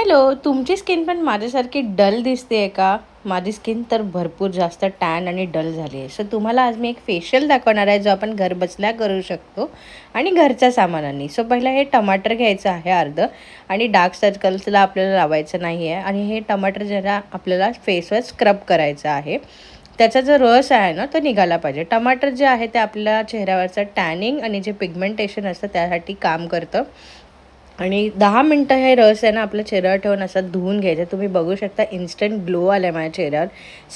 Hello, तुमची skin पण माझ्यासारखी dull दिसते आहे का? माझी स्किन तर भरपूर जास्त टॅन आणि डल झाली आहे. सो तुम्हाला आज मी एक फेशियल दाखवणार आहे, जो आपण घरबसल्या करू शकतो आणि घरच्या सामानांनी. सो पहिलं हे टमाटर घ्यायचं आहे अर्धं आणि डार्क सर्कल्सला आपल्याला लावायचं नाही आहे आणि हे टमाटर जरा आपल्याला फेसवर स्क्रब करायचं आहे. त्याचा जो रस आहे ना, तो निघाला पाहिजे. टमाटर जे आहे ते आपल्या चेहऱ्यावरचं टॅनिंग आणि जे पिगमेंटेशन असतं त्यासाठी काम करतं. आणि 10 मिनटं हे रस आहे ना आपल्या चेहऱ्यावर ठेवून असं धुवून घ्यायचं. तुम्ही बघू शकता इन्स्टंट ग्लो आला आहे माझ्या चेहऱ्यावर.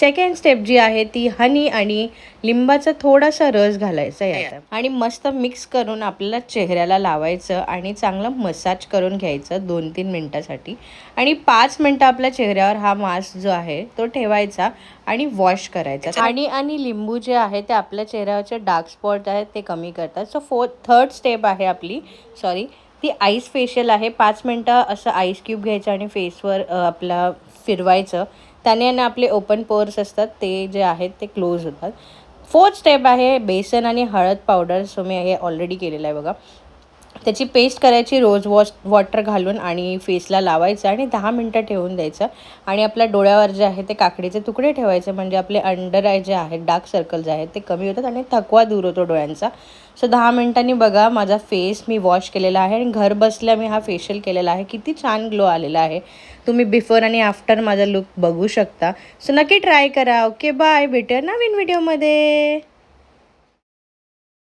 सेकंड स्टेप जी आहे ती हनी आणि लिंबाचा थोडासा रस घालायचा यात आणि मस्त मिक्स करून आपल्याला चेहऱ्याला लावायचं आणि चांगलं मसाज करून घ्यायचं 2-3 मिनटासाठी. आणि 5 मिनटं आपल्या चेहऱ्यावर हा मास्क जो आहे तो ठेवायचा आणि वॉश करायचा. आणि लिंबू जे आहे ते आपल्या चेहऱ्यावरचे डार्क स्पॉट आहेत ते कमी करतात. सो थर्ड स्टेप आहे आपली ती आईस फेशियल आहे. 5 मिनटं असं आईस क्यूब घ्यायचं आणि फेसवर आपला फिरवायचं. त्याने ना आपले ओपन पोर्स असतात ते जे आहेत ते क्लोज होतात. फोर्थ स्टेप आहे बेसन आणि हळद पावडर. सो मी हे ऑलरेडी केलेलं आहे बघा. त्याची पेस्ट करायची रोज वॉटर घालून आणि फेसला लावायचं आणि 10 मिनटं ठेवून द्यायचं. आणि आपल्या डोळ्यावर जे आहे ते काकडीचे तुकडे ठेवायचे, म्हणजे आपले अंडर आय जे आहेत डार्क सर्कल जे आहेत ते कमी होतात आणि थकवा दूर होतो डोळ्यांचा. सो 10 मिनटांनी बघा माझा फेस मी वॉश केलेला आहे आणि घर बसल्या मी हा फेशियल केलेला आहे. किती छान ग्लो आलेला आहे. तुम्ही बिफोर आणि आफ्टर माझा लुक बघू शकता. सो नक्की ट्राय करा. ओके बाय, भेटूया नवीन व्हिडिओमध्ये.